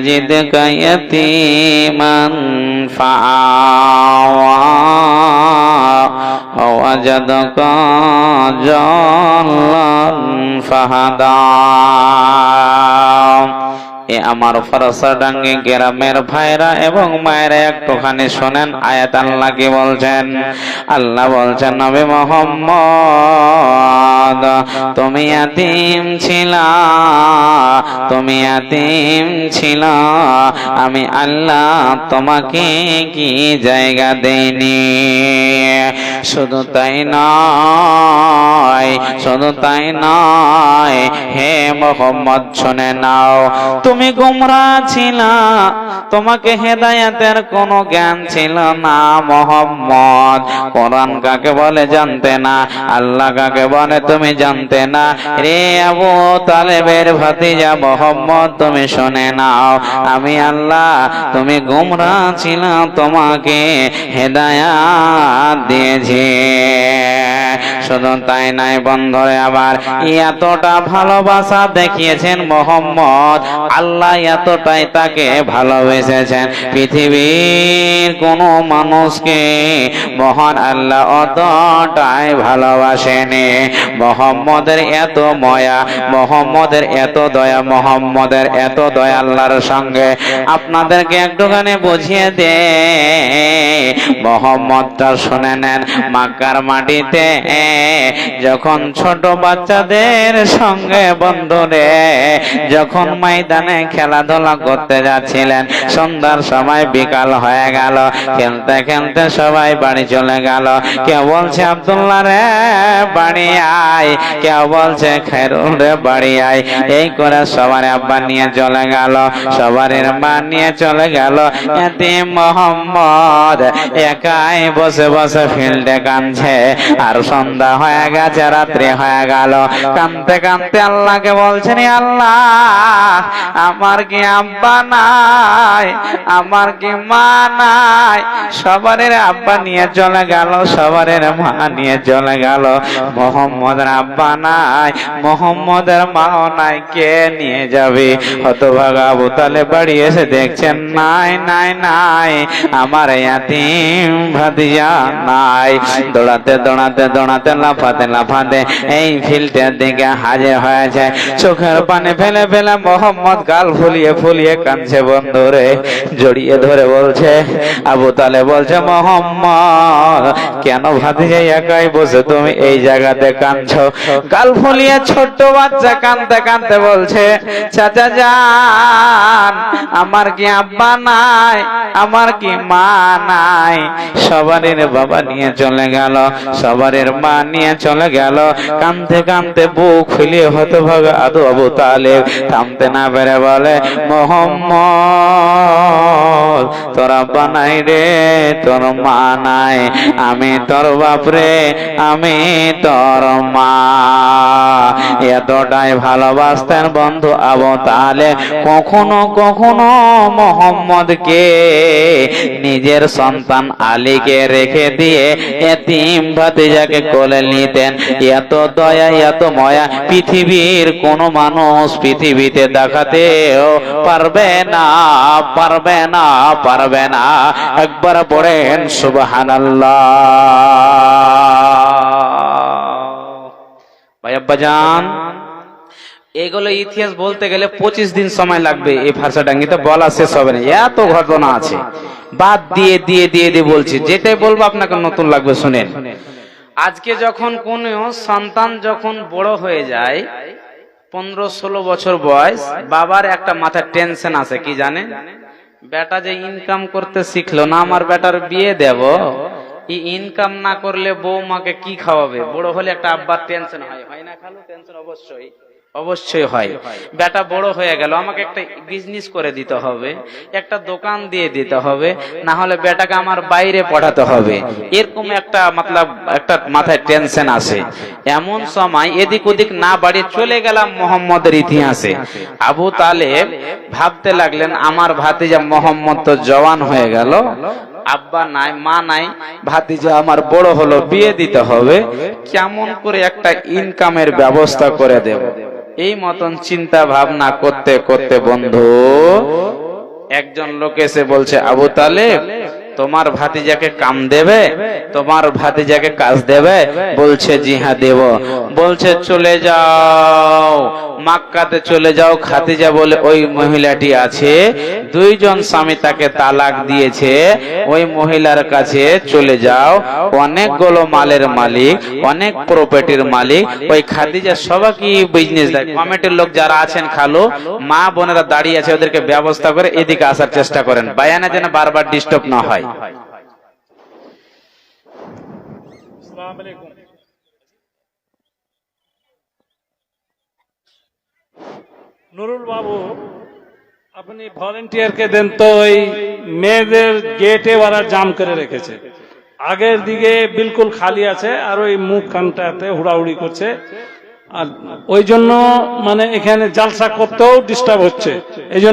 ইয়াজিদকা ইয়াতীমান ফাআওয়া ওয়া ওয়াজাদাকা জাল্লান ফাহাদা। আমার ফরসাডাঙ্গি গ্রামের ভাইরা এবং মায়েরা একটুখানি শোনেন আয়াত। আল্লাহ কি বলছেন? আল্লাহ বলছেন, নবী মুহাম্মদ তুমি ইয়াতীম ছিলা, তুমি ইয়াতীম ছিলা, আমি আল্লাহ তোমাকে কি জায়গা দেইনি? শুধু তাই নয়, শুধু তাই নয়, হে মুহাম্মদ শুনে নাও, তুমি গোমরা ছিলা, তোমাকে হেদায়েতের কোনো জ্ঞান ছিল না মুহাম্মদ। কোরআন কাকে বলে জানতে না, আল্লাহ কাকে বলে তুমি জানতে না। রে আবু তালেবের ভাতিজা মুহাম্মদ তুমি শুনে নাও, আমি আল্লাহ তুমি গোমরা ছিলা, তোমাকে হেদায়েত দিয়েছি। শুধু তাই নাই বন্ধুরে, আবার এতটা ভালোবাসা দেখিয়েছেন মুহাম্মদ, আল্লাহ এতটাই তাকে ভালোবেসেছেন, পৃথিবীর কোন মানুষকে মহান আল্লাহ অতটাই ভালোবাসেনি। মুহাম্মদের এত মায়া, মুহাম্মদের এত দয়া, মুহাম্মদের এত দয়া আল্লাহর সঙ্গে। আপনাদেরকে একটুখানি বুঝিয়ে দে, মুহাম্মদটা শুনে নেন। মক্কার মাটিতে যখন ছোট বাচ্চাদের সঙ্গে বন্ধুরে যখন ময়দানে খেলাধুলা করতে যাচ্ছিলেন, সন্ধ্যার সময় বিকাল হয়ে গেল, খেলতে খেলতে সবাই বাড়ি চলে গেল। কেউ বলছে আব্দুল্লাহ রে বাড়ি আয়, কেউ বলছে খায়রুল রে বাড়ি আয়, এই করে সবার আব্বা নিয়ে চলে গেল, সবার মা নিয়ে চলে গেল। এতিম মুহাম্মদ একাই বসে বসে ফিল্ডে কাঁদছে। আর সন্ধ্যা হয়ে গেছে, রাত্রি হয়ে গেল, কাঁদতে কাঁদতে আল্লাহকে বলছেন, আল্লাহ আমার কি আব্বা নাই, আমার কি মা নাই? সবারের আব্বা নিয়ে চলে গেল, সবারের মা নিয়ে চলে গেল, মুহাম্মদের আব্বা নাই, মুহাম্মদের মাও নাই, কে নিয়ে যাবে? হতভাগা আবু তালেব বাড়ি এসে দেখছেন, নাই নাই নাই, আমার ইয়াতীম ভাতিজা নাই। দৌড়াতে দৌড়াতে দৌড়াতে লাফাতে লাফাতে এই ফিল্ডের দিকে হাজির হয়েছে। চোখের পানি ফেলে ফেলে মুহাম্মদ গাল ফুলিয়ে ফুলিয়ে কাঁদছে। বন্ধুরে জড়িয়ে ধরে বলছে, আবু তালেব বলছে, মুহাম্মদ কেন ভাতিজা একাই বসে তুমি এই জায়গাতে কাঁদছো? গাল ফুলিয়ে ছোট্ট বাচ্চা কাঁদতে কাঁদতে বলছে, চাচা জান আমার কি আব্বা নাই, আমার কি মা নাই? সবারের বাবা নিয়ে চলে গেল, সবারের মা নিয়ে চলে গেল। কাঁদতে কাঁদতে বুক ফুলিয়ে হতভাগা আবু তালেব থামতে না পেরে বলে, মুহাম্মদ তোর আব্বা নাই রে, তোর মা নাই, আমি তোর বাপ রে, আমি তোর মা। এতটাই ভালোবাসতেন বন্ধু আবু তালেব। কখনো কখনো মুহাম্মদকে নিজের সন্তান আলীকে রেখে দিয়ে এতিম ভাতিজাকে কোলে নিতেন। এত দয়া, এত মায়া পৃথিবীর কোন মানুষ পৃথিবীতে দেখাতেও পারবে না, পারবে না, পারবে না। একবার পড়েন সুবহানাল্লাহ। ভাই আব্বাজান, এগুলো ইতিহাস বলতে গেলে 25 দিন সময় লাগবে, এই ফারসাডাঙ্গিতে বলা শেষ হবে না, এত ঘটনা আছে। বাদ দিয়ে দিয়ে দিয়ে দিয়ে বলছি, যেটাই বলবো আপনাকে নতুন লাগবে, শুনেন। আজকে যখন কোন সন্তান যখন বড় হয়ে যায়, 15-16 বছর বয়স, বাবার একটা মাথায় টেনশন আছে, কি জানেন? বেটা যে ইনকাম করতে শিখলো না, আমার বেটার বিয়ে দেব, ইনকাম না করলে বৌমাকে কি খাওয়াবে? বড় হলে একটা আব্বার টেনশন হয়, হয় না খালু? টেনশন অবশ্যই অবশ্যই হয়। বেটা বড় হয়ে গেল, আমাকে একটা বিজনেস করে দিতে হবে, একটা দোকান দিয়ে দিতে হবে, না হলে বেটাকে আমার বাইরে পড়াতে হবে, এরকম একটা মতলব একটা মাথায় টেনশন আসে। এমন সময় এদিক ওদিক না বাড়িয়ে চলে গেলাম মুহাম্মদের ইতিহাসে। আবু তালেব ভাবতে লাগলেন, আমার ভাতিজা মুহাম্মদ তো জওয়ান হয়ে গেল, আব্বা নাই, মা নাই, ভাতিজা আমার বড় হলো, বিয়ে দিতে হবে, কেমন করে একটা ইনকামের ব্যবস্থা করে দেব? এই মতন চিন্তা ভাবনা করতে করতে বন্ধু একজন লোক এসে বলছে, আবু তালেব তোমার ভাতিজাকে কাম দেবে, তোমার ভাতিজাকে কাজ দেবে? বলছে জি হ্যাঁ দেব। বলছে চলে যাও মক্কাতে চলে যাও, খাদিজা বলে ওই মহিলাটি আছে, দুইজন স্বামী তাকে তালাক দিয়েছে, ওই মহিলার কাছে চলে যাও, অনেকগুলো মালের মালিক, অনেক প্রপার্টির মালিক ওই খাদিজা, সবাইকে বিজনেস দেয়। কমিটির লোক যারা আছেন, খালু মা বোনেরা দাঁড়িয়ে আছে, ওদেরকে ব্যবস্থা করে এদিকে আসার চেষ্টা করেন, বায়ানে যেন বারবার ডিস্টার্ব না হয়। আসসালামু আলাইকুম। নুরুল বাবু, আপনি ভলেন্টিয়ারকে দেন তো, ওই মেয়েদের গেটে ওরা জাম করে রেখেছে, আগের দিকে বিলকুল খালি আছে, আর ওই মুখ কানটাতে হুড়াহুড়ি করছে, আর ওই জন্য মানে এখানে জালসা করতেও ডিস্টার্ব হচ্ছে, এই জন্য